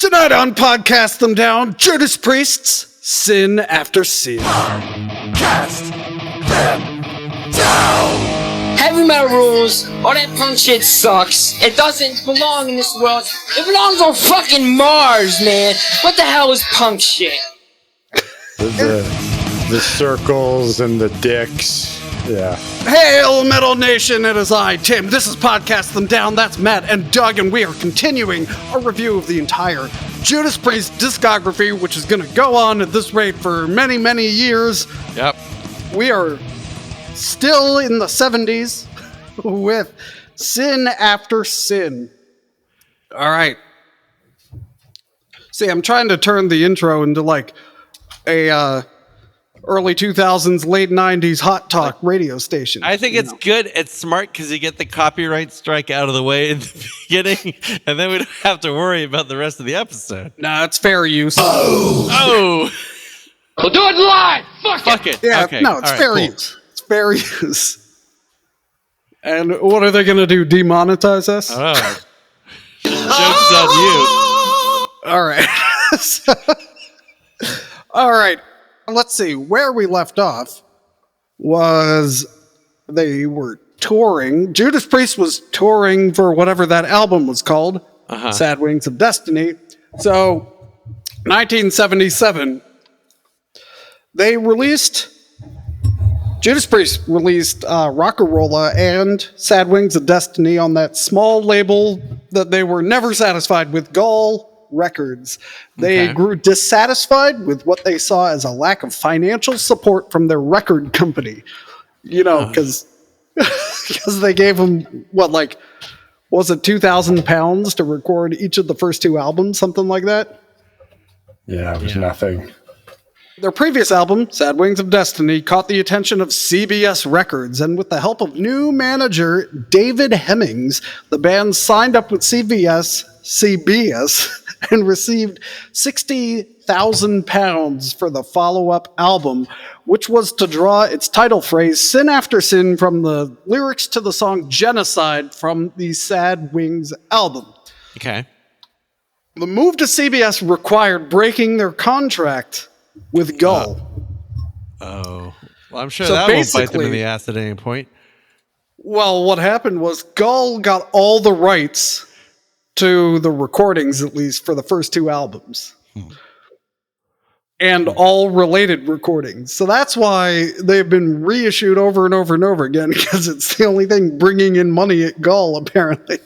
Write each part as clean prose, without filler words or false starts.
Tonight on Podcast Them Down, Judas Priest's Sin After Sin. Cast them down. Heavy metal rules. All that punk shit sucks. It doesn't belong in this world. It belongs on fucking Mars, man. What the hell is punk shit? The circles and the dicks. Yeah. Hail Metal Nation, it is I, Tim. This is Podcast Them Down. That's Matt and Doug, and we are continuing our review of the entire Judas Priest discography, which is going to go on at this rate for many, many years. Yep. We are still in the 70s with Sin After Sin. All right. See, I'm trying to turn the intro into like a early 2000s, late 90s hot talk radio station. I think it's good. It's smart because you get the copyright strike out of the way in the beginning, and then we don't have to worry about the rest of the episode. Nah, it's fair use. Oh! We'll do it live! Fuck it. Yeah, Okay. no, it's All right, fair cool. use. It's fair use. And what are they going to do? Demonetize us? Oh. Joke's on you. All right. All right. Let's see. Where we left off was they were touring. Judas Priest was touring for whatever that album was called, Sad Wings of Destiny. So, 1977, Judas Priest released Rock'n'Rolla and Sad Wings of Destiny on that small label that they were never satisfied with, Gull Records. They grew dissatisfied with what they saw as a lack of financial support from their record company. You know, because they gave them, was it £2,000 to record each of the first two albums, something like that? Yeah, it was nothing. Their previous album, Sad Wings of Destiny, caught the attention of CBS Records, and with the help of new manager David Hemmings, the band signed up with CBS, and received £60,000 for the follow-up album, which was to draw its title phrase, Sin After Sin, from the lyrics to the song Genocide from the Sad Wings album. Okay. The move to CBS required breaking their contract with Gull. Oh. Well, I'm sure So that won't bite them basically- in the ass at any point. Well, what happened was Gull got all the rights to the recordings, at least for the first two albums. And all related recordings. So that's why they've been reissued over and over and over again, because it's the only thing bringing in money at Gull, apparently.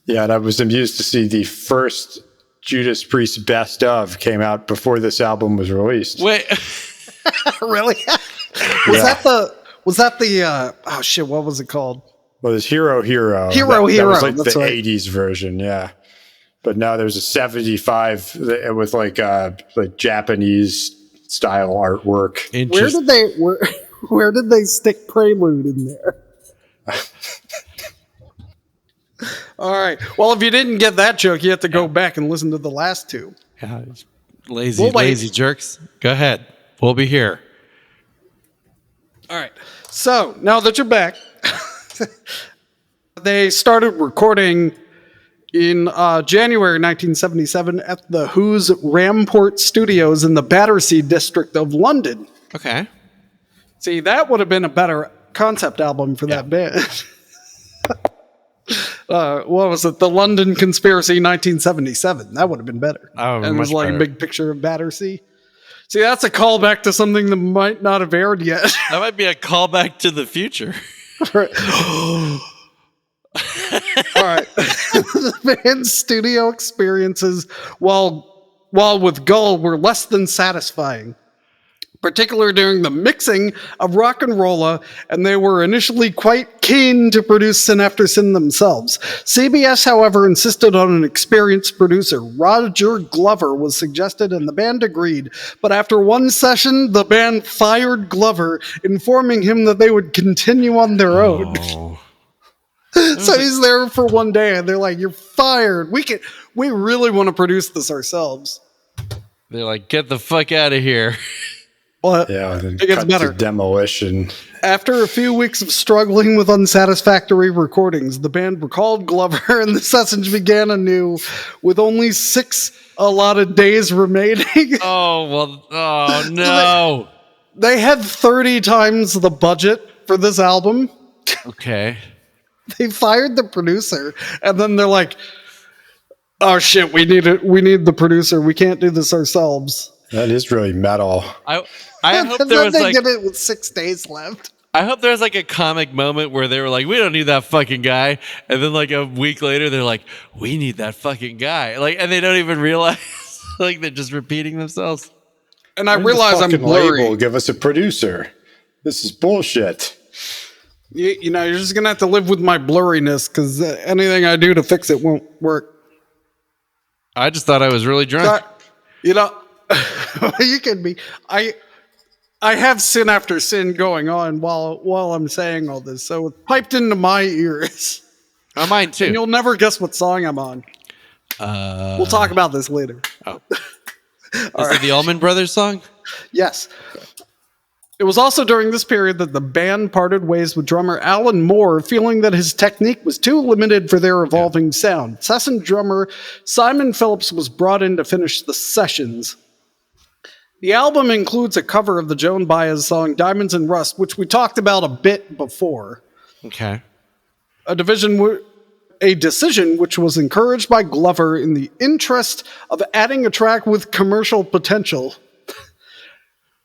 Yeah, and I was amused to see the first Judas Priest Best Of came out before this album was released. Wait. Really? Was that the oh shit, what was it called? Well, there's Hero. Hero. That was like That's the right. 80s version, yeah. But now there's a 75 with like Japanese style artwork. Where did they stick Prelude in there? All right. Well, if you didn't get that joke, you have to go back and listen to the last two. Yeah, lazy, We'll wait. lazy jerks. Go ahead. We'll be here. All right. So now that you're back, they started recording in January 1977 at the Who's Ramport Studios in the Battersea district of London. Okay. See, that would have been a better concept album for that band. What was it? The London Conspiracy 1977. That would have been better. Oh, and it much was like better. a big picture of Battersea. See, that's a callback to something that might not have aired yet. That might be a callback to the future. All right. The band's studio experiences while with Gull were less than satisfying, particularly during the mixing of Rock'n'Rolla, and they were initially quite keen to produce Sin After Sin themselves. CBS, however, insisted on an experienced producer. Roger Glover was suggested, and the band agreed. But after one session, the band fired Glover, informing him that they would continue on their own. Oh. So he's there for one day, and they're like, "You're fired. We really want to produce this ourselves." They're like, get the fuck out of here. Well, Yeah, then it gets cut better. to Demolition. After a few weeks of struggling with unsatisfactory recordings, the band recalled Glover and the sessions began anew with only 6 allotted days remaining. Oh no. They had 30 times the budget for this album. Okay. They fired the producer, and then they're like, "Oh shit, we need the producer. We can't do this ourselves." That is really metal. I hope And there then was they like did it with 6 days left. I hope there's like a comic moment where they were like, we don't need that fucking guy. And then like a week later, they're like, we need that fucking guy. Like, and they don't even realize, like they're just repeating themselves. And I Where's the realize I'm fucking blurry. label? Give us a producer. This is bullshit. You know, you're just gonna have to live with my blurriness because anything I do to fix it won't work. I just thought I was really drunk. You know, you can be. I have sin after sin going on while I'm saying all this, so it's piped into my ears. Oh, mine And too. you'll never guess what song I'm on. We'll talk about this later. Is it the Allman Brothers song? Yes. It was also during this period that the band parted ways with drummer Alan Moore, feeling that his technique was too limited for their evolving sound. Session drummer Simon Phillips was brought in to finish the sessions. The album includes a cover of the Joan Baez song Diamonds and Rust, which we talked about a bit before. Okay. A decision which was encouraged by Glover in the interest of adding a track with commercial potential.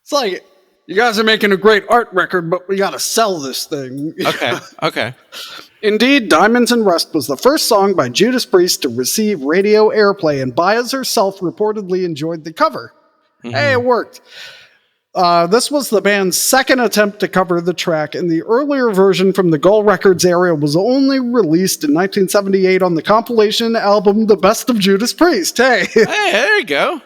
It's like, you guys are making a great art record, but we gotta sell this thing. Okay. Indeed, Diamonds and Rust was the first song by Judas Priest to receive radio airplay, and Baez herself reportedly enjoyed the cover. Hey, it worked. This was the band's second attempt to cover the track, and the earlier version from the Gull Records area was only released in 1978 on the compilation album The Best of Judas Priest. Hey! Hey, there you go.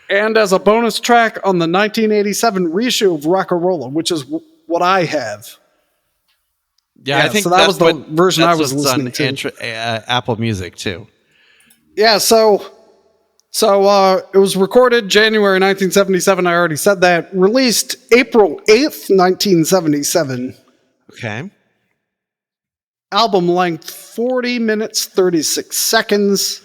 And as a bonus track on the 1987 reissue of Rock-A-Rolla, which is what I have. Yeah, Yeah, I think so that was the version I was what's on listening to. Apple Music too. Yeah, so it was recorded January 1977. I already said that. Released April 8th, 1977. Okay. Album length 40 minutes, 36 seconds.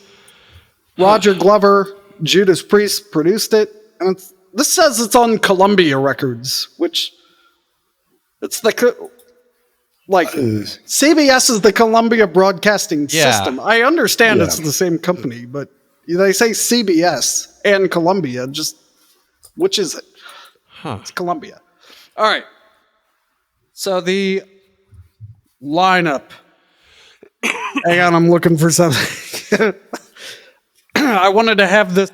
Roger Glover, Judas Priest produced it. And this says it's on Columbia Records, which it's CBS is the Columbia Broadcasting System. I understand it's the same company, but they say CBS and Columbia. Just which is it? It's Columbia. All right. So the lineup. Hang on, I'm looking for something. I wanted to have this.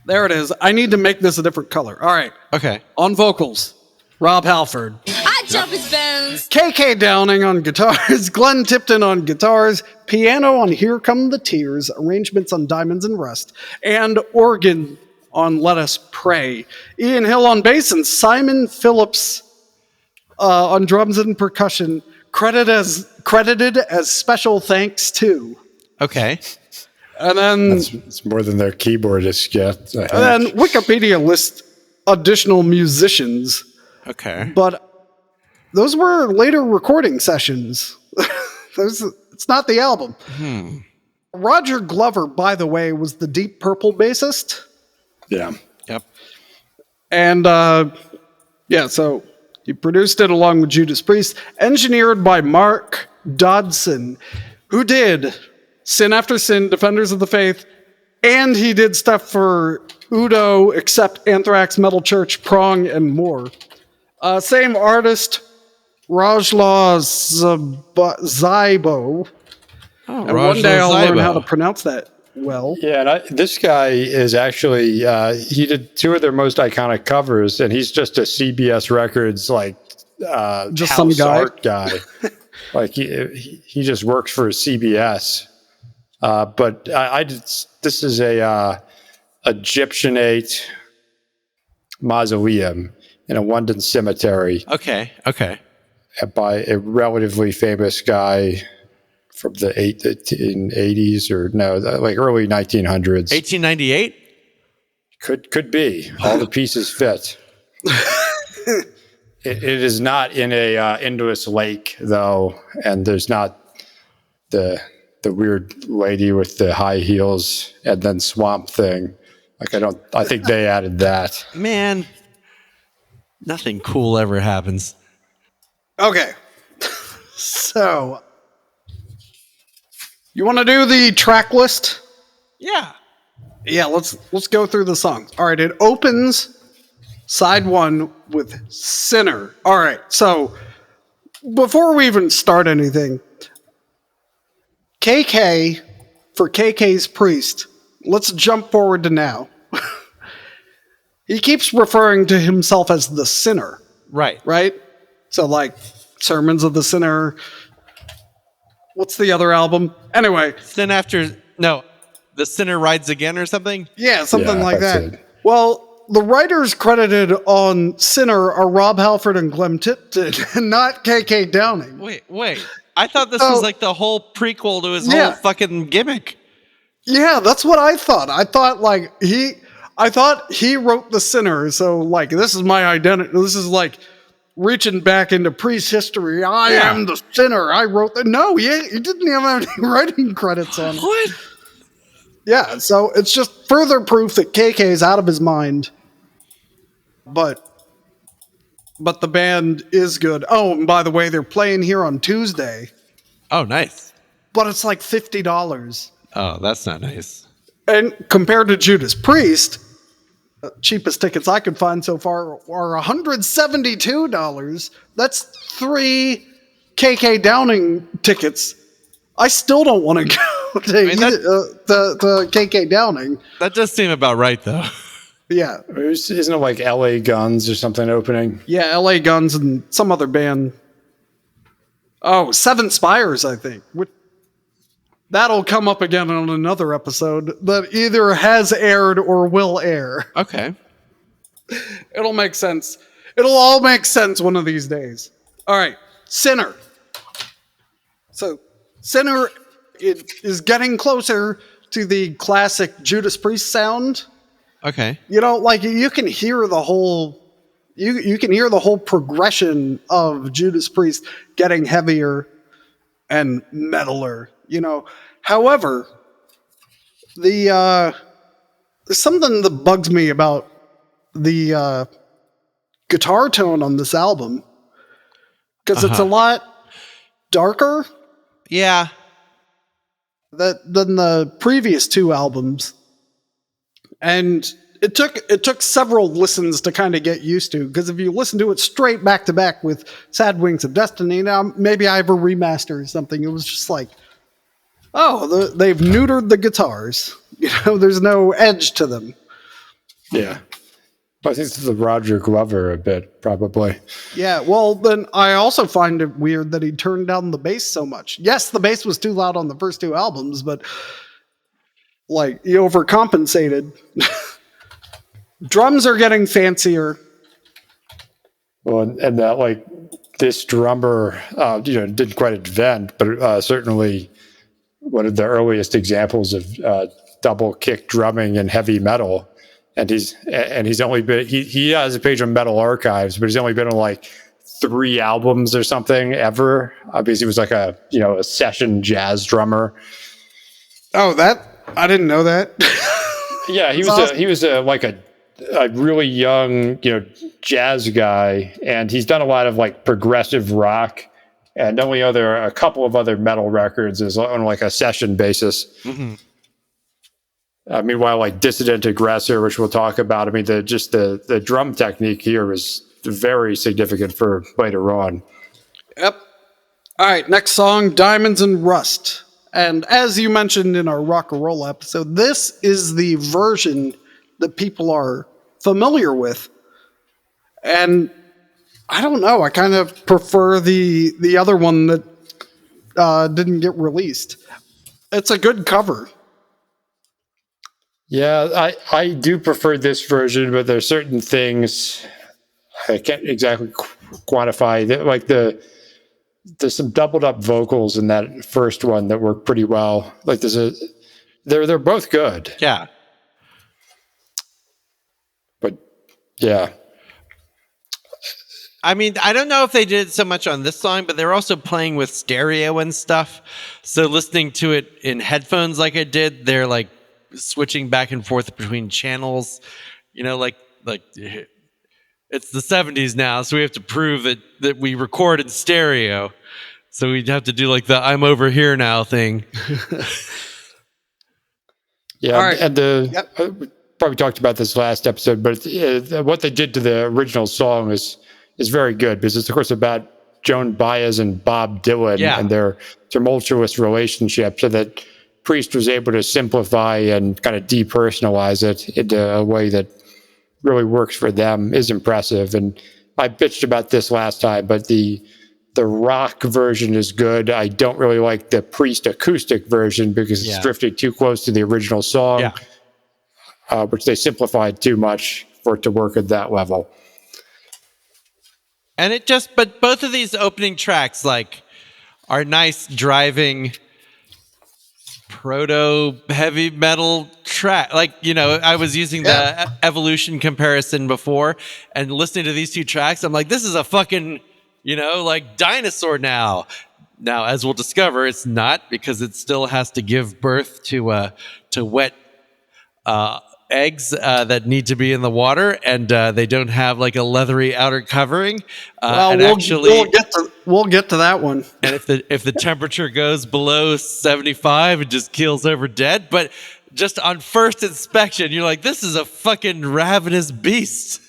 There it is. I need to make this a different color. All right. Okay. On vocals, Rob Halford. I jump his bones. KK Downing on guitars, Glenn Tipton on guitars, piano on Here Come the Tears, arrangements on Diamonds and Rust, and organ on Let Us Pray. Ian Hill on bass and Simon Phillips on drums and percussion, credited as special thanks to. Okay. And then, It's more than their keyboardist get. and then Wikipedia lists additional musicians, Okay. but those were later recording sessions. It's not the album. Roger Glover, by the way, was the Deep Purple bassist. Yeah. Yep. And so he produced it along with Judas Priest, engineered by Mark Dodson, who did Sin After Sin, Defenders of the Faith, and he did stuff for Udo, Accept, Anthrax, Metal Church, Prong, and more. Same artist, Rajla Zybo. Oh, And one day I'll learn how to pronounce that well. Yeah, and this guy is actually, he did 2 of their most iconic covers, and he's just a CBS Records, Just some guy. art guy. He just works for CBS. But this is a Egyptianate mausoleum in a London cemetery Okay. by a relatively famous guy from the 80s or early 1900s. 1898. Could be. All the pieces fit. it is not in a endless lake though, and there's not the weird lady with the high heels and then swamp thing. Like I think they added that. Man, nothing cool ever happens. Okay. So, you want to do the track list? Yeah. Yeah, let's go through the songs. All right, it opens side 1 with Sinner. All right, so before we even start anything, KK, for KK's Priest, let's jump forward to now. He keeps referring to himself as the Sinner, Right. right? So, like, Sermons of the Sinner. What's the other album? Anyway. Then The Sinner Rides Again or something? Yeah, something Yeah, like that's that. it. Well, the writers credited on Sinner are Rob Halford and Glenn Tipton, and not KK Downing. Wait. I thought this was like the whole prequel to his whole fucking gimmick. Yeah, that's what I thought. I thought he wrote the Sinner, so like this is my identity. This is like reaching back into Priest history. I am the Sinner. I wrote the No, he didn't even have any writing credits on it. What? Yeah, so it's just further proof that KK is out of his mind. But the band is good. Oh, and by the way, they're playing here on Tuesday, Oh, nice. but it's like $50. Oh, that's not nice. And compared to Judas Priest, the cheapest tickets I could find so far are $172. That's 3 KK Downing tickets. I still don't want to go to KK Downing. That does seem about right, though. Yeah. Isn't it like LA Guns or something opening? Yeah, LA Guns and some other band. Oh, Seven Spires, I think. That'll come up again on another episode that either has aired or will air. Okay. It'll make sense. It'll all make sense one of these days. All right, Sinner. So, Sinner is getting closer to the classic Judas Priest sound. Okay. You know, like you can hear the whole you can hear the whole progression of Judas Priest getting heavier and metaler, you know. However, there's something that bugs me about the guitar tone on this album because it's a lot darker Yeah. than the previous 2 albums. And it took several listens to kind of get used to, because if you listen to it straight back to back with Sad Wings of Destiny, now maybe I have a remaster or something, it was just like, oh, they've neutered the guitars. You know, there's no edge to them. Yeah. I think it's the Roger Glover a bit, probably. Yeah, well, then I also find it weird that he turned down the bass so much. Yes, the bass was too loud on the first 2 albums, but like he overcompensated. Drums are getting fancier. Well, and that like this drummer, didn't quite invent, but certainly one of the earliest examples of double kick drumming in heavy metal. And he's only been he has a page on Metal Archives, but he's only been on like 3 albums or something ever. Obviously, he was like a session jazz drummer. Oh, that I didn't know that. Yeah, he was awesome. Like a really young jazz guy, and he's done a lot of like progressive rock, and only a couple of other metal records is on like a session basis. Mm-hmm. Meanwhile, like Dissident Aggressor, which we'll talk about, I mean, the drum technique here is very significant for later on. Yep. All right, next song, Diamonds and Rust. And as you mentioned in our rock and roll episode, this is the version that people are familiar with. And I don't know, I kind of prefer the other one that didn't get released. It's a good cover. Yeah, I do prefer this version, but there are certain things I can't exactly quantify. Like there's some doubled up vocals in that first one that work pretty well. Like they're both good. Yeah. But yeah. I mean, I don't know if they did so much on this song, but they're also playing with stereo and stuff. So listening to it in headphones like I did, they're like switching back and forth between channels. You know, like it's the 70s now, so we have to prove that we record in stereo. So we'd have to do like the "I'm over here now" thing. Yeah, All right. and Yep. we probably talked about this last episode, but what they did to the original song is very good because it's of course about Joan Baez and Bob Dylan and their tumultuous relationship, so that Priest was able to simplify and kind of depersonalize it into a way that really works for them, is impressive. And I bitched about this last time, but the rock version is good. I don't really like the Priest acoustic version because it's drifting too close to the original song, which they simplified too much for it to work at that level. And but both of these opening tracks like are nice driving proto heavy metal track. Like, you know, I was using the Evolution comparison before, and listening to these two tracks, I'm like, this is a fucking, you know, like Dinosaur now. Now, as we'll discover, it's not, because it still has to give birth to wet eggs that need to be in the water, and they don't have like a leathery outer covering. Well, and we'll get to that one. And if the temperature goes below 75, it just keels over dead. But just on first inspection, you're like, this is a fucking ravenous beast.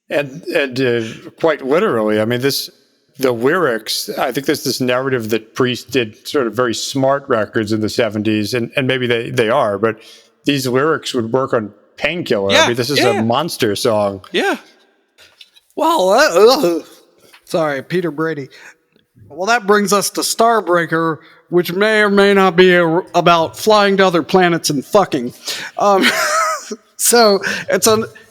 And quite literally, I mean, the lyrics, I think there's this narrative that Priest did sort of very smart records in the 70s, and maybe they are, but these lyrics would work on Painkiller. I mean, this is a monster song. Yeah. Well, sorry, Peter Brady. Well, that brings us to Starbreaker, which may or may not be about flying to other planets and fucking. So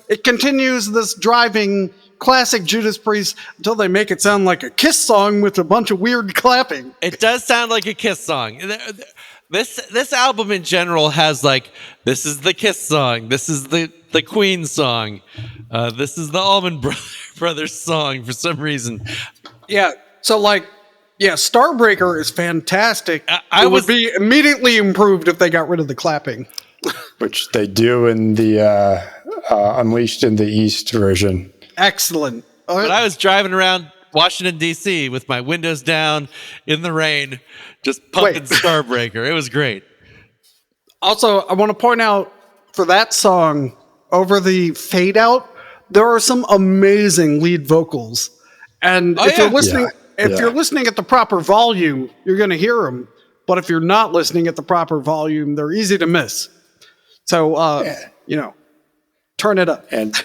it continues this driving classic Judas Priest until they make it sound like a Kiss song with a bunch of weird clapping. It does sound like a Kiss song. This album in general has like, this is the Kiss song, this is the Queen song, this is the Allman Brothers song for some reason. Yeah, so like, Starbreaker is fantastic. It would be immediately improved if they got rid of the clapping. Which they do in the Unleashed in the East version. Excellent. But I was driving around Washington, D.C. with my windows down in the rain, just pumping Starbreaker. It was great. Also, I want to point out for that song, over the fade out, there are some amazing lead vocals. And if you're listening, you're listening at the proper volume, you're going to hear them. But if you're not listening at the proper volume, they're easy to miss. So, turn it up. And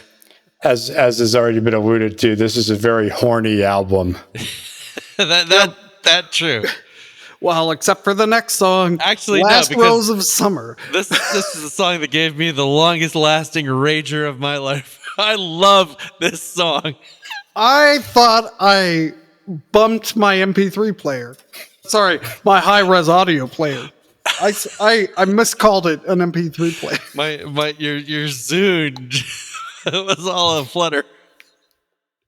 as has already been alluded to, this is a very horny album. That true. Well, except for the next song, actually, Last no, because Rose of Summer. This is the song that gave me the longest lasting rager of my life. I love this song. I thought I bumped my MP3 player. Sorry, my high-res audio player. I miscalled it an MP3 player. Your Zune was all a flutter.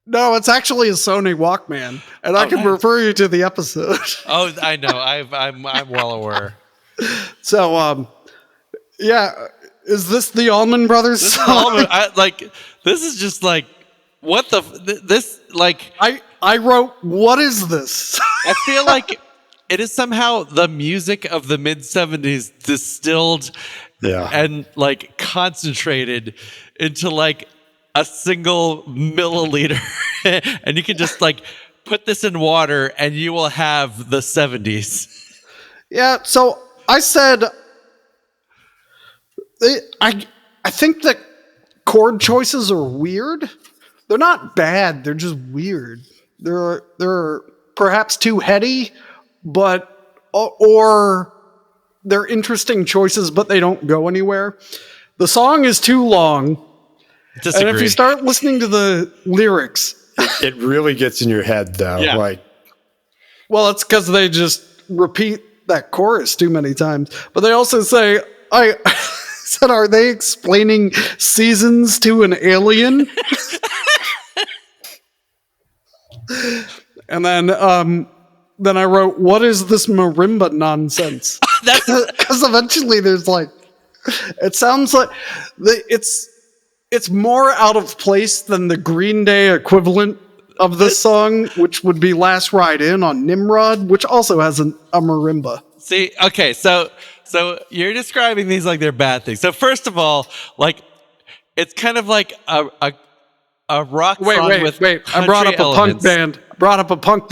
No, it's actually a Sony Walkman, and I can refer you to the episode. Oh, I know. I'm well aware. So, is this the Allman Brothers song? This is just like, what this like. I wrote, what is this? I feel like it is somehow the music of the mid-70s distilled and like concentrated into like a single milliliter. And you can just like put this in water and you will have the 70s. Yeah, so I said, I think the chord choices are weird. They're not bad, they're just weird. They're perhaps too heady, or they're interesting choices, but they don't go anywhere. The song is too long. Disagree. And if you start listening to the lyrics, it really gets in your head, though. Yeah. Well, it's because they just repeat that chorus too many times. But they also say, I said, are they explaining seasons to an alien? And then I wrote, "What is this marimba nonsense?" That's Because eventually there's like, it sounds like it's more out of place than the Green Day equivalent of this song, which would be "Last Ride In" on Nimrod, which also has a marimba. see. Okay, so you're describing these like they're bad things. So first of all, like it's kind of like a rock song with Wait! I brought up country a punk band.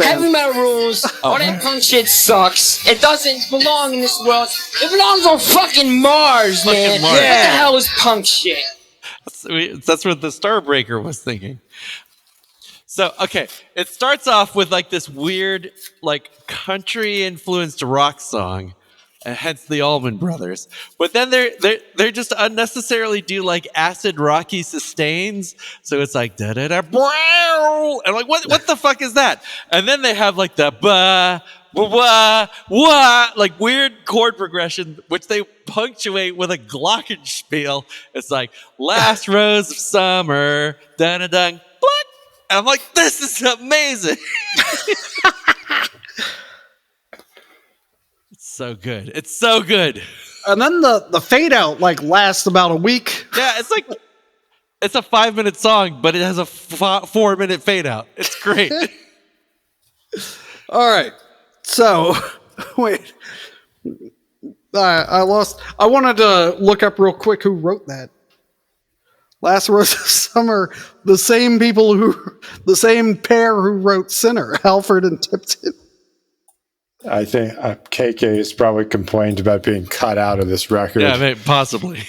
Heavy metal rules. All that punk shit sucks. It doesn't belong in this world. It belongs on fucking Mars, man. Mars. What the hell is punk shit? That's what the Starbreaker was thinking. So, okay, it starts off with like this weird, like country influenced rock song, and hence the Allman Brothers. But then they're just unnecessarily do like acid rocky sustains. So it's like da da da brow, and like what the fuck is that? And then they have like the ba wah wah, like weird chord progression, which they punctuate with a glockenspiel. It's like last rose of summer, da da da. And I'm like, this is amazing. It's so good. It's so good. And then the fade out like lasts about a week. Yeah, it's like it's a 5-minute song, but it has a 4-minute fade out. It's great. All right. So, wait. I lost. I wanted to look up real quick who wrote that. Last Rose of Summer, the same pair who wrote Sinner, Halford and Tipton. I think KK has probably complained about being cut out of this record. Yeah, maybe, possibly.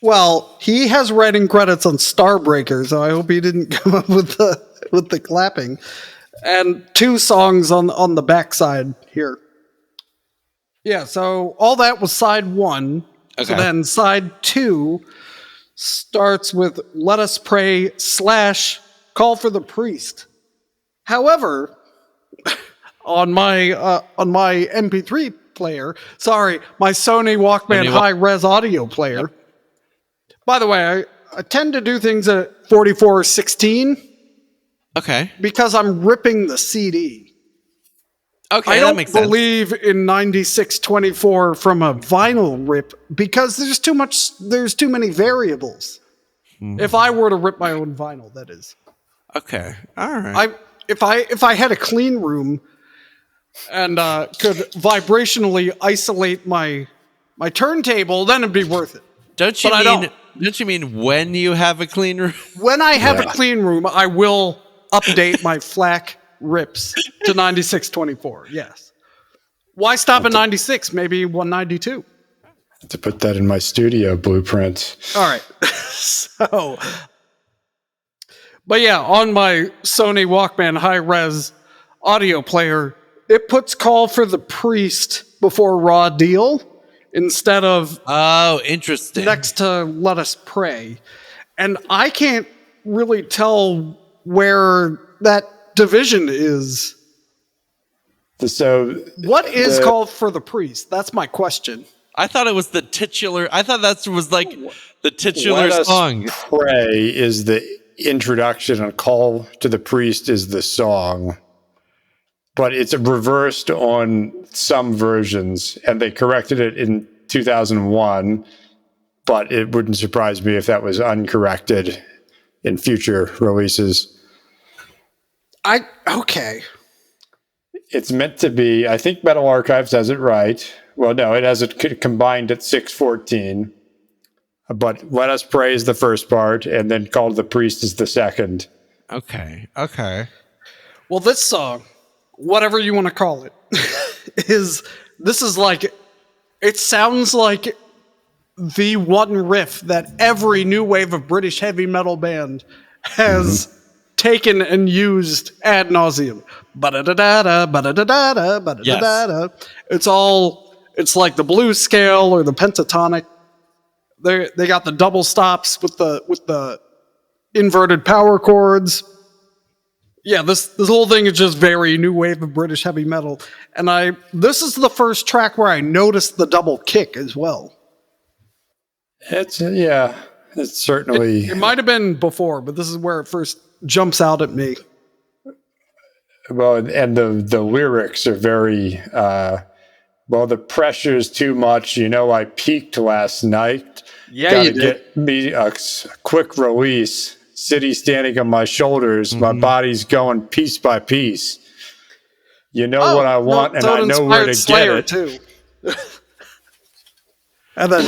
Well, he has writing credits on Starbreaker, so I hope he didn't come up with the clapping. And 2 songs on the backside here. Yeah, so all that was side 1. Okay. So then side 2 starts with "Let Us Pray" / "Call for the Priest." However, on my MP3 player, my Sony Walkman high-res audio player. Yep. By the way, I tend to do things at 44:16. Okay. Because I'm ripping the CD. Okay, I that don't makes sense. believe in 9624 from a vinyl rip because there's too many variables. If I were to rip my own vinyl, that is. Okay. All right. If I had a clean room and could vibrationally isolate my turntable, then it'd be worth it. Don't you mean when you have a clean room? When I have a clean room, I will update my FLAC rips to 9624. Yes. Why stop at 96? Maybe 192. To put that in my studio blueprint. All right. But yeah, on my Sony Walkman high-res audio player, it puts "Call for the Priest" before "Raw Deal" instead of interesting. next to "Let Us Pray." And I can't really tell where that division is. So what is "Call for the Priest"? That's my question. I thought it was the titular. I thought that was like the titular Let song. Us Pray is the introduction, and "Call to the Priest" is the song. But it's reversed on some versions, and they corrected it in 2001. But it wouldn't surprise me if that was uncorrected in future releases. Okay. It's meant to be. I think Metal Archives has it right. Well, no, it has it combined at 6:14. But "Let Us Pray" is the first part, and then "Call to the Priest" is the second. Okay. Well, this song, whatever you want to call it, it sounds like the one riff that every new wave of British heavy metal band has taken and used ad nauseum. Ba-da-da-da-da, ba-da-da-da-da, ba-da-da-da-da. It's like the blues scale or the pentatonic. They got the double stops with the inverted power chords. Yeah, this whole thing is just very new wave of British heavy metal. And this is the first track where I noticed the double kick as well. It's certainly. It might have been before, but this is where it first jumps out at me. Well, and the lyrics are very well. The pressure's too much. I peaked last night. Yeah, Gotta you did. get me a quick release. City standing on my shoulders. My body's going piece by piece. You know what I want, and I know where to Slayer get it. too. And then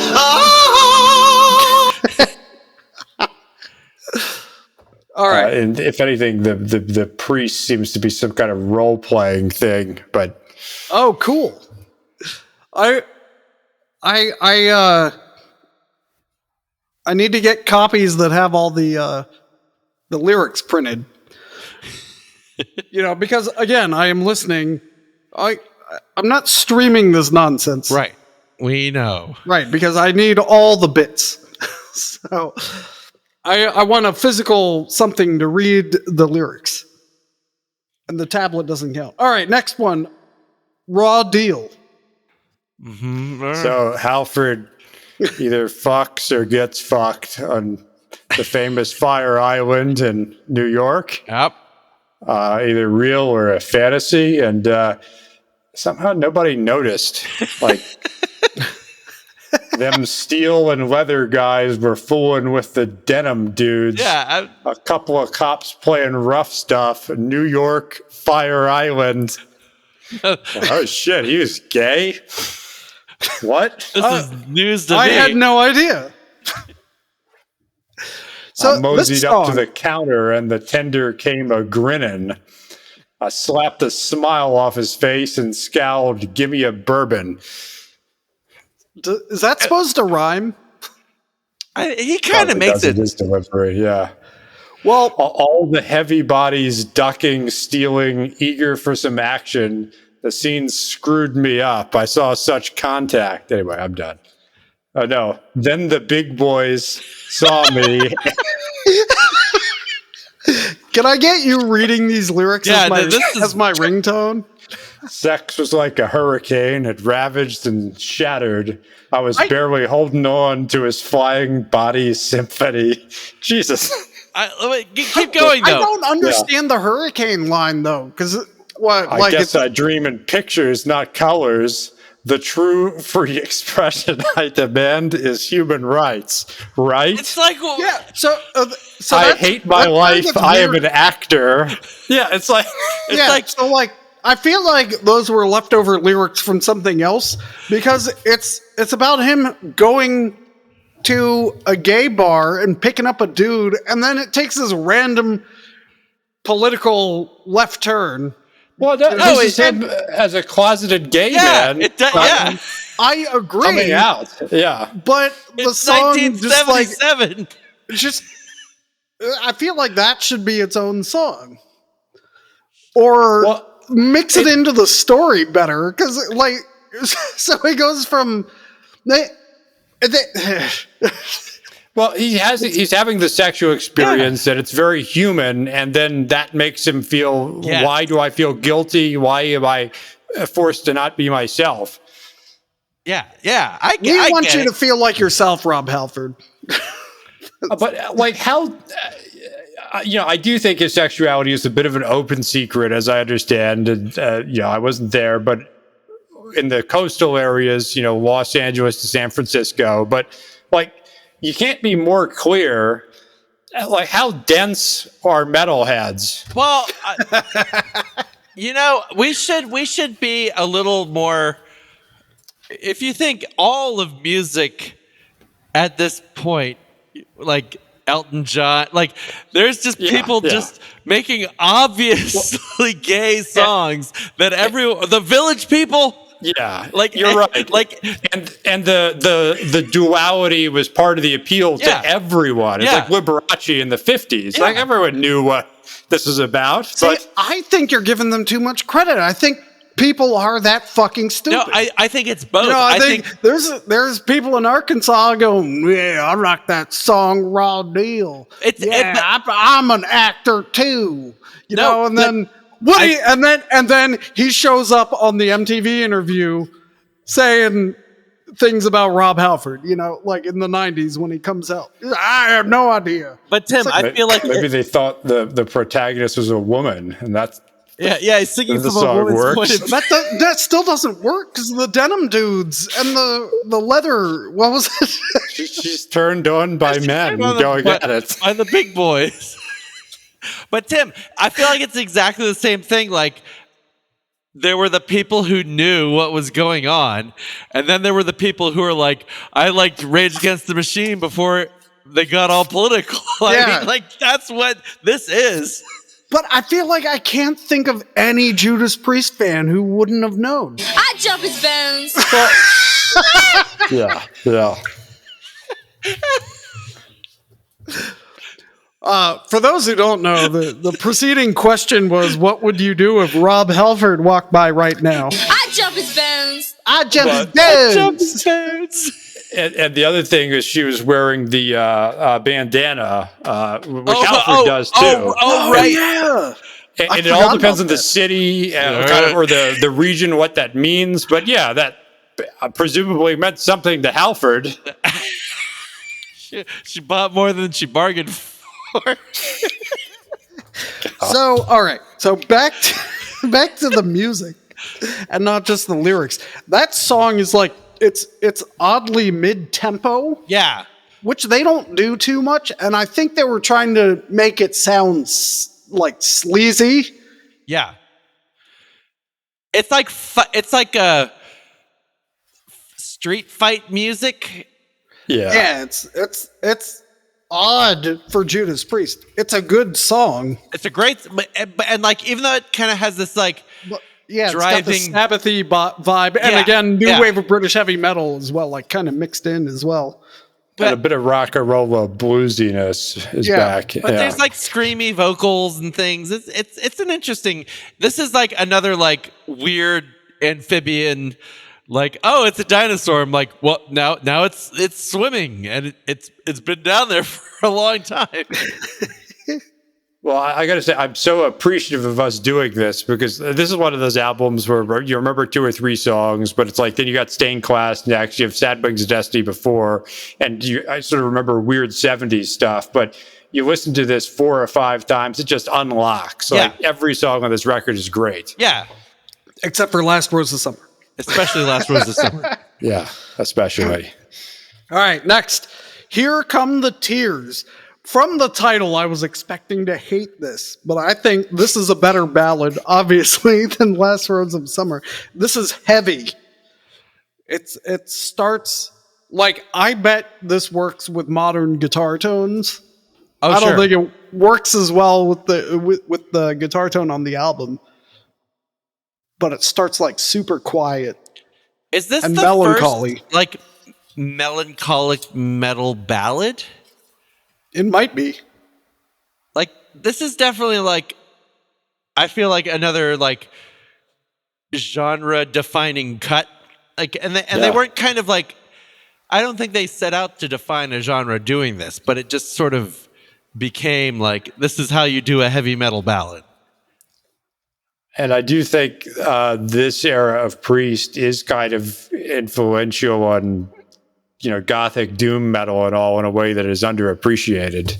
all right. And if anything, the priest seems to be some kind of role playing thing. But Oh, cool. I need to get copies that have all the lyrics printed. Because again, I am listening. I'm not streaming this nonsense. Right. We know. Right, because I need all the bits. So I want a physical something to read the lyrics. And the tablet doesn't count. All right, next one. Raw Deal. so Halford either fucks or gets fucked on the famous Fire Island in New York. Yep. Either real or a fantasy, and somehow nobody noticed. Like them steel and leather guys were fooling with the denim dudes. Yeah. A couple of cops playing rough stuff. New York, Fire Island. Oh shit, he was gay. What? This is news to I me. had no idea. I moseyed this up to song- the counter and the tender came a grinning. I slapped a smile off his face and scowled, "Give me a bourbon." Is that supposed to rhyme? He kind of Probably makes does it. his delivery, yeah. Well, All the heavy bodies ducking, stealing, eager for some action. The scene screwed me up. I saw such contact. Anyway, I'm done. Oh no. Then the big boys saw me. can I get you reading these lyrics Yeah, as, my, this is- as my ringtone? Sex was like a hurricane. It ravaged and shattered. I was barely holding on to his flying body symphony. Jesus. Keep going, I though. don't understand the hurricane line though, because I guess I dream in pictures, not colors. The true free expression I demand is human rights, right? It's like, yeah. So I that's- hate my that life. kind of I am lyric- an actor. Yeah, it's like I feel like those were leftover lyrics from something else because it's about him going to a gay bar and picking up a dude, and then it takes this random political left turn. well, this is him as a closeted gay yeah, man. it does. Yeah, I agree, coming out. Yeah, but the it's song just like 1977. just I feel like that should be its own song, or Well, mix it into the story better because like so he goes from well, he's having the sexual experience and it's very human, and then that makes him feel. Yeah. Why do I feel guilty? Why am I forced to not be myself? Yeah. I we want get you it. to feel like yourself, Rob Halford. But like how. I do think his sexuality is a bit of an open secret, as I understand. And, I wasn't there, but in the coastal areas, Los Angeles to San Francisco. But like, you can't be more clear. Like, how dense are metalheads? Well, we should be a little more. If you think all of music at this point, like Elton John, like there's just people just making obviously gay songs that the Village People. Yeah, Like you're right. Like and the duality was part of the appeal Yeah. to everyone. It's Yeah. like Liberace in the 50s. Yeah. Like everyone knew what this was about. See, But I think you're giving them too much credit. I think people are that fucking stupid. no, I think it's both. I think there's people in Arkansas going, yeah, I rock that song Raw Deal. I'm an actor too. No, and then Woody, and then he shows up on the MTV interview saying things about Rob Halford, like in the 90s when he comes out. I have no idea. But Tim, I feel like maybe they thought the protagonist was a woman, and that's Yeah, he's singing The from a song woman's works. point of view. That still doesn't work because the denim dudes and the leather. What was it? She's turned on by men Turned on the- going at it. by the big boys. But Tim, I feel like it's exactly the same thing. Like, there were the people who knew what was going on, and then there were the people who were like, I liked Rage Against the Machine before they got all political. I mean, like, that's what this is. But I feel like I can't think of any Judas Priest fan who wouldn't have known. I jump his bones. Yeah. For those who don't know, the preceding question was, what would you do if Rob Halford walked by right now? I jump his bones. I jump his bones. And the other thing is she was wearing the bandana, which Halford does too. Oh, right. Yeah. And it all depends on the city kind of, or the region, what that means. But yeah, that presumably meant something to Halford. She bought more than she bargained for. So, all right. So back to the music and not just the lyrics. That song is like, it's oddly mid-tempo, Yeah. which they don't do too much. And I think they were trying to make it sound like sleazy. Yeah. It's like a street fight music. Yeah. Yeah, it's odd for Judas Priest. It's a good song. It's a great, and like, even though it kind of has this like, But yeah, driving- it's got the Sabbathy vibe, and Yeah, again, new yeah. wave of British heavy metal as well, like kind of mixed in as well. And a bit of rock and roll bluesiness is Yeah, back. but there's like screamy vocals and things. It's an interesting. This is like another like weird amphibian. Like, oh, it's a dinosaur. I'm like, well, now it's swimming, and it's been down there for a long time. Well, I got to say, I'm so appreciative of us doing this because this is one of those albums where you remember 2 or 3 songs, but it's like then you got Stained Class next, you have Sad Wings of Destiny before, and I sort of remember weird 70s stuff, but you listen to this 4 or 5 times, it just unlocks. Like every song on this record is great. Yeah, Except for Last Rose of Summer. especially Last Rose of Summer. Yeah, especially. All right, next. Here Come the Tears. From the title, I was expecting to hate this, but I think this is a better ballad, obviously, than Last Rose of Summer. This is heavy. It starts like, I bet this works with modern guitar tones. Oh, I don't sure. think it works as well with the guitar tone on the album. But it starts like super quiet. Is this and the melancholy. first like melancholic metal ballad? It might be. Like, this is definitely like, I feel like another like genre defining cut. Like, and they weren't kind of like, I don't think they set out to define a genre doing this, but it just sort of became like, this is how you do a heavy metal ballad. And I do think this era of Priest is kind of influential on, gothic doom metal and all in a way that is underappreciated.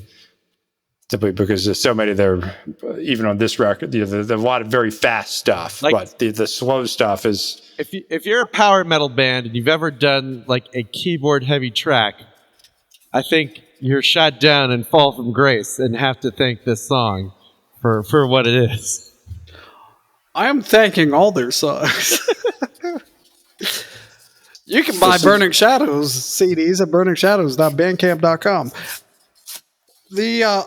Simply because there's so many there, even on this record, there's a lot of very fast stuff, Like- but the slow stuff is. If you're a power metal band and you've ever done like a keyboard heavy track, I think you're shot down and fall from grace and have to thank this song for what it is. I am thanking all their songs. You can buy Burning Shadows CDs at burningshadows.bandcamp.com.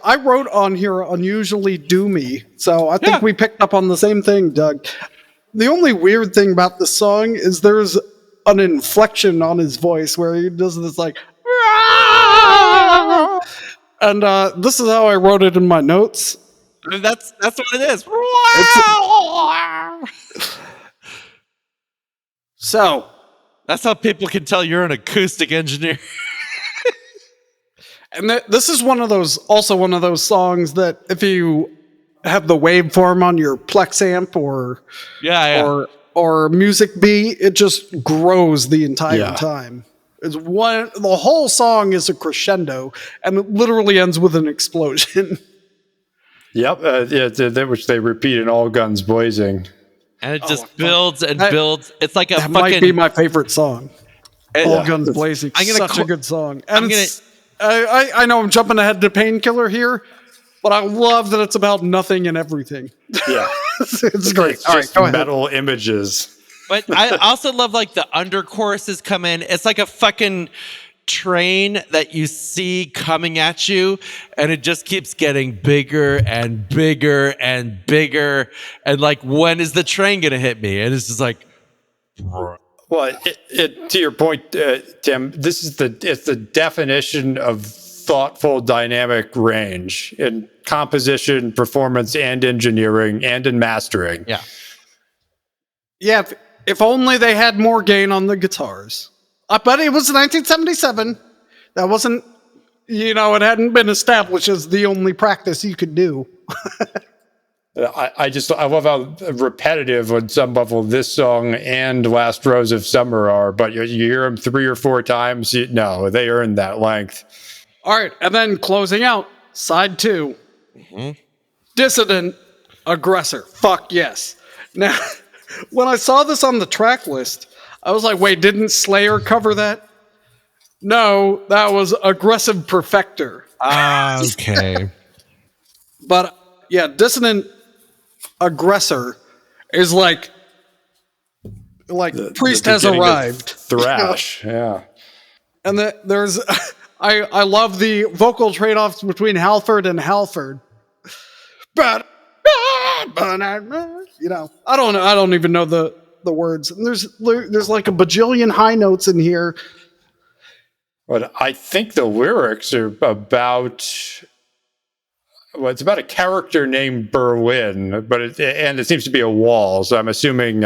I wrote on here unusually doomy, so I think we picked up on the same thing, Doug. The only weird thing about this song is there's an inflection on his voice where he does this like, and this is how I wrote it in my notes. That's what it is. So That's how people can tell you're an acoustic engineer. and this is one of those songs that if you have the waveform on your Plex amp or Music B, it just grows the entire time. The whole song is a crescendo, and it literally ends with an explosion. Yep, which they repeat in All Guns Blazing. And it just builds and builds. It's like a That fucking. might be my favorite song. All Guns Blazing. I'm gonna Such a call- good song. I'm And gonna- I know I'm jumping ahead to Painkiller here, but I love that it's about nothing and everything. Yeah, It's great. it's All right, just go ahead. metal images. But I also love like the under choruses come in. It's like a fucking train that you see coming at you, and it just keeps getting bigger and bigger and bigger. And like, when is the train gonna hit me? And it's just like, Well, to your point, Tim, it's the definition of thoughtful dynamic range in composition, performance, and engineering, and in mastering. yeah. Yeah, if only they had more gain on the guitars. But it was 1977. That wasn't, it hadn't been established as the only practice you could do. I love how repetitive on some level this song and Last Rose of Summer are, but you hear them 3 or 4 times. No, they earn that length. All right, and then closing out, side 2. Dissident Aggressor. Fuck yes. Now, when I saw this on the track list, I was like, wait, didn't Slayer cover that? No, that was Aggressive Perfector. Okay. But yeah, Dissonant Aggressor is like Priest has beginning of arrived. Thrash, yeah. And there's I love the vocal trade-offs between Halford and Halford. But I don't even know the words. And there's like a bajillion high notes in here. But I think the lyrics are about, it's about a character named Berlin, but it seems to be a wall. So I'm assuming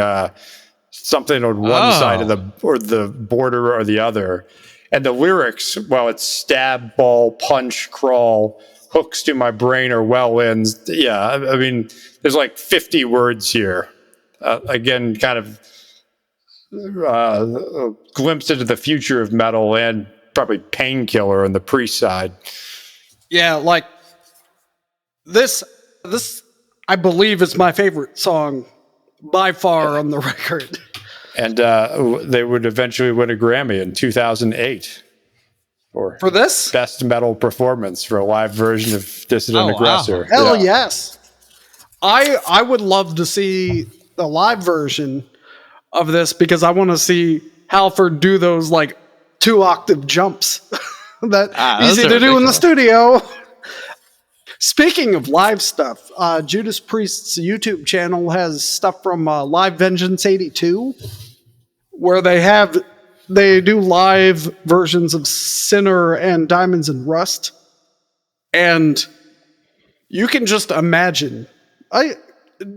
something on one side of the border or the other. And the lyrics, it's stab, ball, punch, crawl, hooks to my brain or well ends. Yeah, I mean, there's like 50 words here. Again, kind of a glimpse into the future of metal and probably Painkiller on the Priest side. Yeah, like this I believe is my favorite song by far on the record. And they would eventually win a Grammy in 2008 for this best metal performance for a live version of Dissident Aggressor. Wow. Hell yes. I would love to see the live version of this because I want to see Halford do those like 2-octave jumps that easy to do in the studio. Speaking of live stuff, Judas Priest's YouTube channel has stuff from Live Vengeance 82, where they do live versions of Sinner and Diamonds and Rust. And you can just imagine,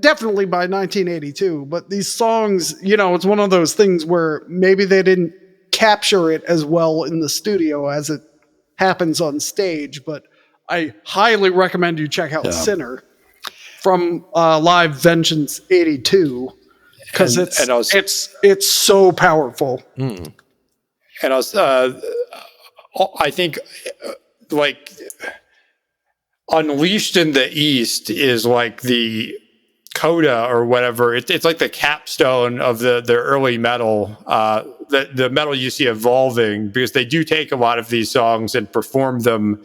definitely by 1982, but these songs, it's one of those things where maybe they didn't capture it as well in the studio as it happens on stage, but I highly recommend you check out Sinner from Live Vengeance 82 because it's so powerful. And I think like Unleashed in the East is like the coda or whatever. It's like the capstone of the early metal, the metal you see evolving, because they do take a lot of these songs and perform them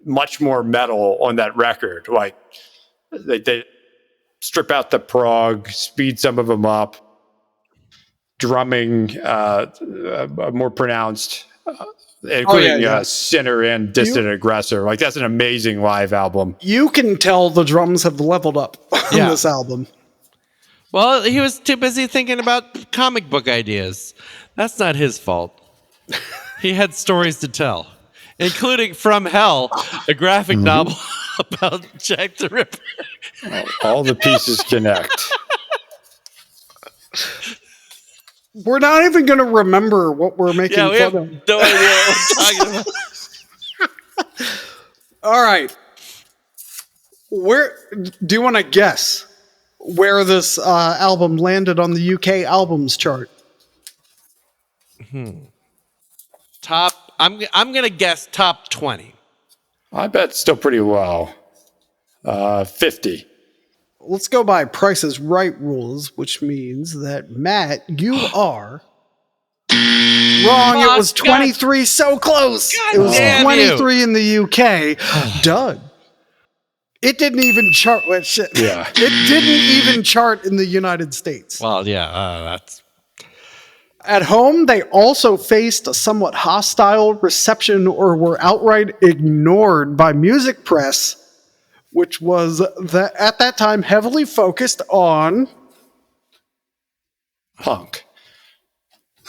much more metal on that record. Like they strip out the prog, speed some of them up, drumming more pronounced, including Sinner and Distant Aggressor. Like that's an amazing live album. You can tell the drums have leveled up on this album. Well, he was too busy thinking about comic book ideas. That's not his fault. He had stories to tell, including From Hell, a graphic novel about Jack the Ripper. All the pieces connect. We're not even going to remember what we're making Yeah, we fun have of. no idea what we're talking about. All right. Where do you want to guess where this album landed on the UK albums chart? I'm going to guess top 20. I bet still pretty low. 50. Let's go by Price is Right rules, which means that Matt, you are wrong. It was 23. So close. It was damn 23 in the UK. Doug. It didn't even chart. Well, shit. Yeah. It didn't even chart in the United States. Well, yeah, that's At home, they also faced a somewhat hostile reception or were outright ignored by music press, which was at that time heavily focused on Punk.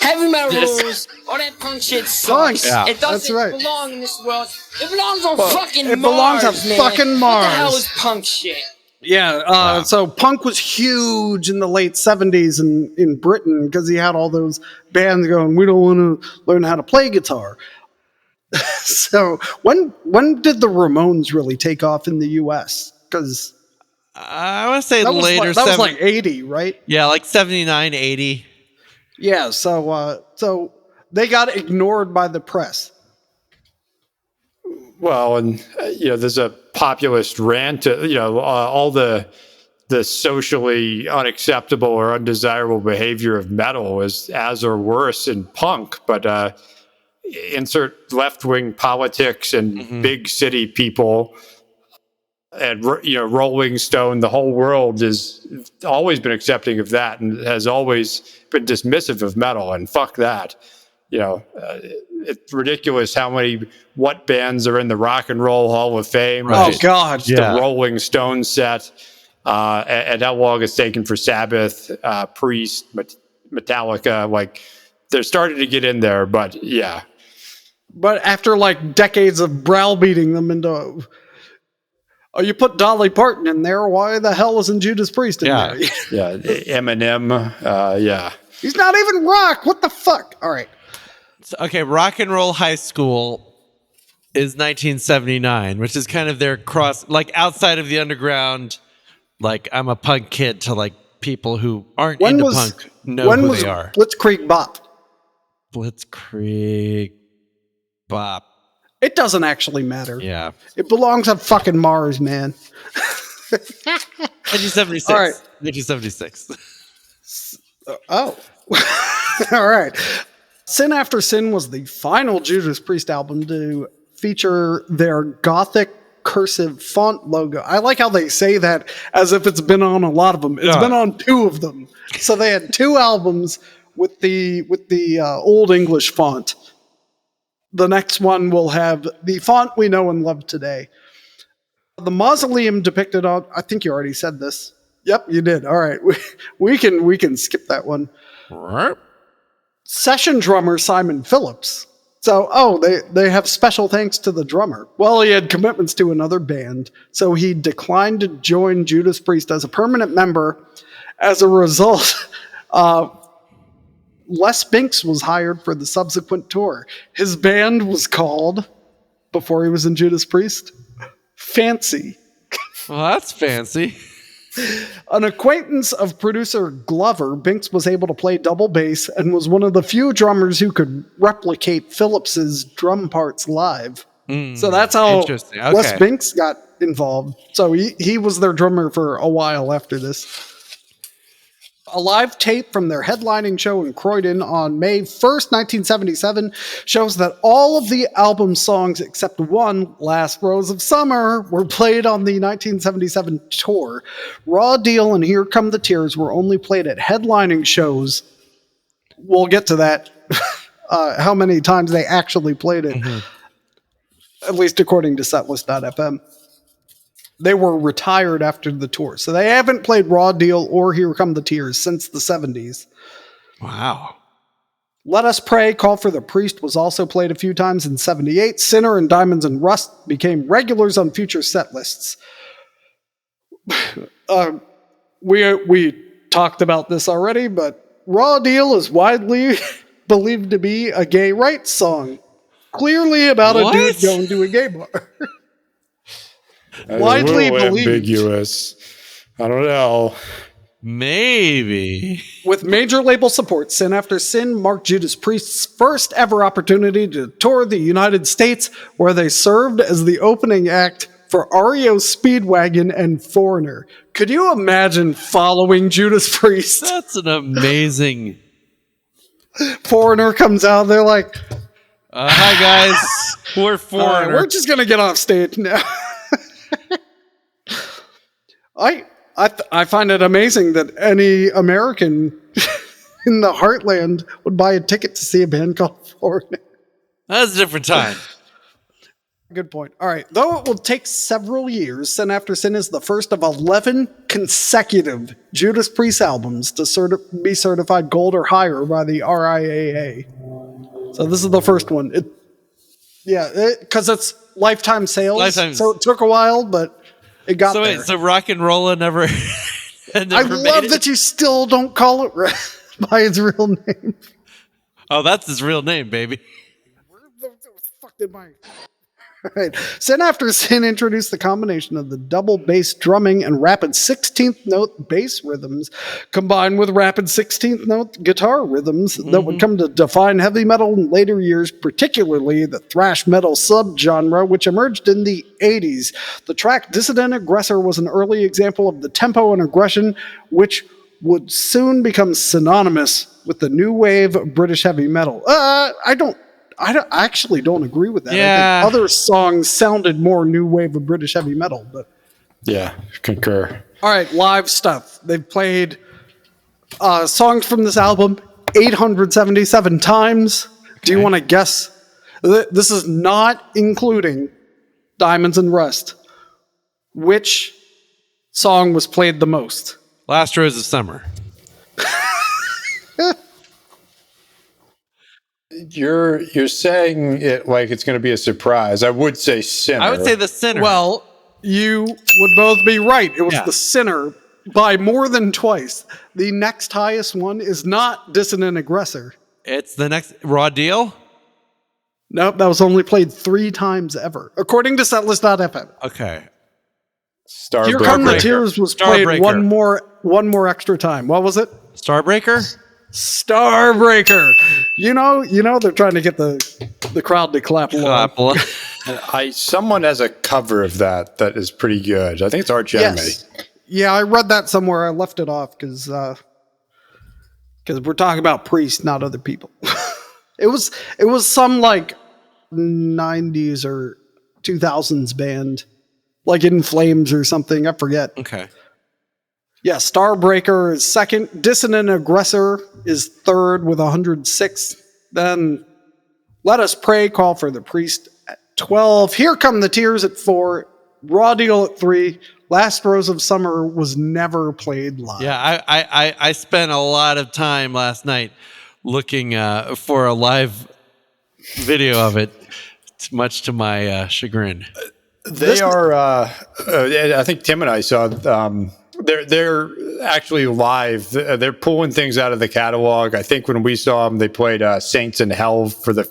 Heavy metal rules. All that punk shit sucks. Yeah, It that's doesn't right. belong in this world. It belongs on fucking it Mars, belongs on man. fucking What the hell Mars. is punk shit? Yeah, so punk was huge in the late 70s in Britain because he had all those bands going, we don't want to learn how to play guitar. So when did the Ramones really take off in the US? Because I want to say that was later. that was like 80, right? yeah, like 79, 80. Yeah, so they got ignored by the press. Well, and there's a populist rant. All the socially unacceptable or undesirable behavior of metal is as or worse in punk. But insert left-wing politics and big city people, and Rolling Stone. The whole world has always been accepting of that, and has always been dismissive of metal. And fuck that. It's ridiculous what bands are in the Rock and Roll Hall of Fame. Right. Oh God, Yeah. The Rolling Stones set, and how long it's taken for Sabbath, Priest, Metallica. Like, they're starting to get in there, but yeah. But after like decades of browbeating them into, you put Dolly Parton in there, why the hell isn't Judas Priest in Yeah. there? Yeah, Eminem, yeah. He's not even rock. What the fuck? All right. So, okay, Rock and Roll High School is 1979, which is kind of their cross, like outside of the underground, like I'm a punk kid to like people who aren't into punk know who they are. Blitzkrieg Bop? Blitzkrieg Bop. It doesn't actually matter. Yeah. It belongs on fucking Mars, man. 1976. All right. 1976. Oh. All right. Sin After Sin was the final Judas Priest album to feature their gothic cursive font logo. I like how they say that as if it's been on a lot of them. It's been on 2 of them. So they had 2 albums with the old English font. The next one will have the font we know and love today. The mausoleum depicted on, I think you already said this. Yep, you did. All right. We can skip that one. Session drummer Simon Phillips. So, they have special thanks to the drummer. Well, he had commitments to another band, so he declined to join Judas Priest as a permanent member. As a result, Les Binks was hired for the subsequent tour. His band was called, before he was in Judas Priest, Fancy. Well, that's fancy. An acquaintance of producer Glover, Binks was able to play double bass and was one of the few drummers who could replicate Phillips's drum parts live. So that's how Interesting. Les Okay. Binks got involved. So he was their drummer for a while after this. A live tape from their headlining show in Croydon on May 1st, 1977, shows that all of the album songs except one, Last Rose of Summer, were played on the 1977 tour. Raw Deal and Here Come the Tears were only played at headlining shows. We'll get to that, how many times they actually played it, at least according to setlist.fm. They were retired after the tour. So they haven't played Raw Deal or Here Come the Tears since the 70s. Wow. Let Us Pray, Call for the Priest was also played a few times in 78. Sinner and Diamonds and Rust became regulars on future set lists. We talked about this already, but Raw Deal is widely believed to be a gay rights song. Clearly about What? a dude going to a gay bar. That's Widely a little believed. ambiguous. I don't know. Maybe. With major label support, Sin After Sin marked Judas Priest's first ever opportunity to tour the United States, where they served as the opening act for REO Speedwagon and Foreigner. Could you imagine following Judas Priest? That's an amazing. Foreigner comes out, they're like, Hi guys, we're all right, Foreigner. we're just gonna get off stage now. I find it amazing that any American in the heartland would buy a ticket to see a band called Foreigner. That's a different time. Good point. All right. Though it will take several years, Sin After Sin is the first of 11 consecutive Judas Priest albums to be certified gold or higher by the RIAA. So this is the first one. Because it's lifetime sales. So it took a while, but it got there. So Rock and Rolla never. I love that you still don't call it by its real name. Oh, that's his real name, baby. Where the fuck did my... Right. Sin After Sin introduced the combination of the double bass drumming and rapid 16th note bass rhythms combined with rapid 16th note guitar rhythms that would come to define heavy metal in later years, particularly the thrash metal subgenre, which emerged in the 80s. The track Dissident Aggressor was an early example of the tempo and aggression, which would soon become synonymous with the new wave of British heavy metal. I actually don't agree with that. Yeah. I think other songs sounded more new wave of British heavy metal, but Yeah, concur. all right, live stuff. They've played songs from this album 877 times. Do you want to guess? This is not including Diamonds and Rust. Which song was played the most? Last Rose of Summer. You're saying it like it's going to be a surprise. I would say Sinner. I would say The Sinner. Well, you would both be right. It was Yeah. The Sinner by more than twice. The next highest one is not Dissonant Aggressor. It's the next Raw Deal. Nope, that was only played 3 times ever, according to Setlist.fm. Okay. Here Come the Starbreaker. Tears was played Starbreaker. one more extra time. What was it? Starbreaker. Starbreaker. You know they're trying to get the crowd to clap along. Someone has a cover of that is pretty good. I think it's Arch Enemy. Yes. Yeah, I read that somewhere. I left it off because we're talking about Priest, not other people. It was some like 90s or 2000s band, like In Flames or something. I forget. Okay. Yeah, Starbreaker is second. Dissonant Aggressor is third with 106. Then Let Us Pray, Call for the Priest at 12. Here Come the Tears at 4. Raw Deal at 3. Last Rose of Summer was never played live. Yeah, I spent a lot of time last night looking for a live video of it, much to my chagrin. They are. I think Tim and I saw. They're actually live. They're pulling things out of the catalog. I think when we saw them, they played Saints in Hell for the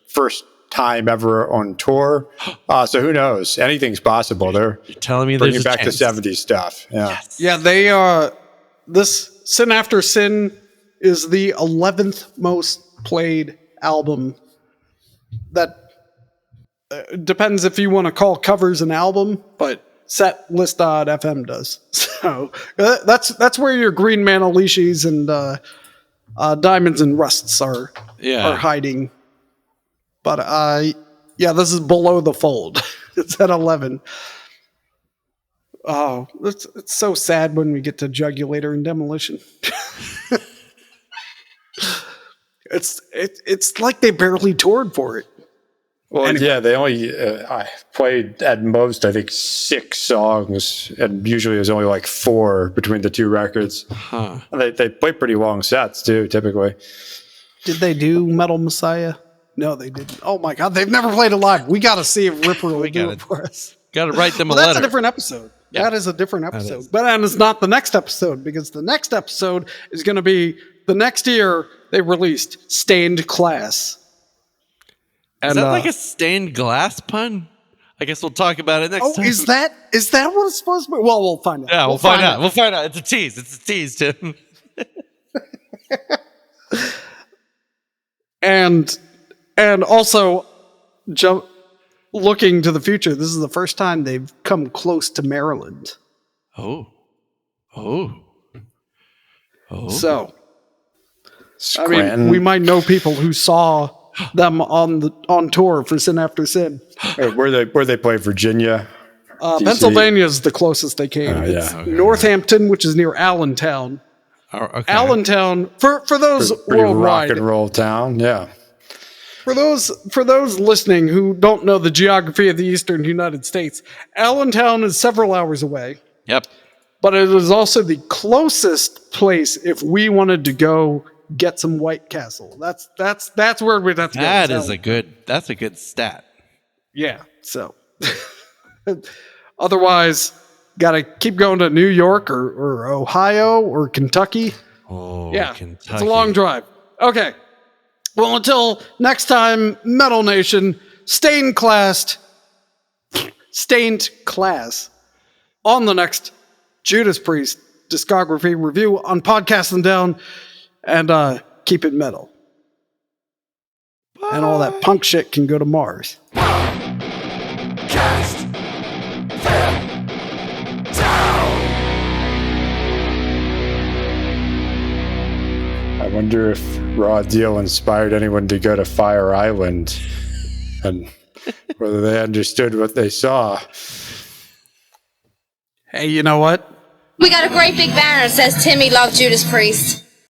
first time ever on tour. So who knows? Anything's possible. They're You're telling me bringing there's a back chance. the 70s stuff. Yeah. Yes. Yeah, they this Sin After Sin is the 11th most played album. That depends if you want to call covers an album, but Setlist.fm does. So that's where your Green Manalishis and Diamonds and Rusts are hiding. But yeah, this is below the fold. It's at 11. Oh, it's so sad when we get to Jugulator and Demolition. It's like they barely toured for it. Well, Anyway. yeah, they only I played at most, I think, 6 songs, and usually there's only like 4 between the 2 records. Huh. And they play pretty long sets too, typically. Did they do Metal Messiah? No, they didn't. Oh my God, they've never played it live. We got to see if Ripper will do it for us. Got to write them Well, a that's letter. a different episode. Yeah. That is a different episode. is. But and it's not the next episode, because the next episode is going to be the next year they released Stained Class. Is that like a stained glass pun? I guess we'll talk about it next time. is that what it's supposed to be? Well, we'll find out. Yeah, we'll find out. We'll find out. It's a tease. It's a tease, Tim. And also looking to the future, this is the first time they've come close to Maryland. Oh. So, I Scranton. mean, we might know people who saw them on tour for Sin After Sin. Where they play Virginia. DC. Pennsylvania's the closest they came. Oh, It's yeah. Northampton, which is near Allentown. Oh, okay. Allentown, for those Pretty worldwide, rock and roll town. Yeah. for those listening who don't know the geography of the eastern United States, Allentown is several hours away, Yep. but it is also the closest place if we wanted to go get some White Castle. That's where we'd have to go. That's a good stat. Yeah. So otherwise, gotta keep going to New York or Ohio or Kentucky. Oh, Yeah, Kentucky. it's a long drive. Okay. Well, until next time, Metal Nation, stained class on the next Judas Priest discography review on Podcast Them Down, and keep it metal. And all that punk shit can go to Mars. I wonder if Raw Deal inspired anyone to go to Fire Island and whether they understood what they saw. Hey, you know what? We got a great big banner that says Timmy loved Judas Priest.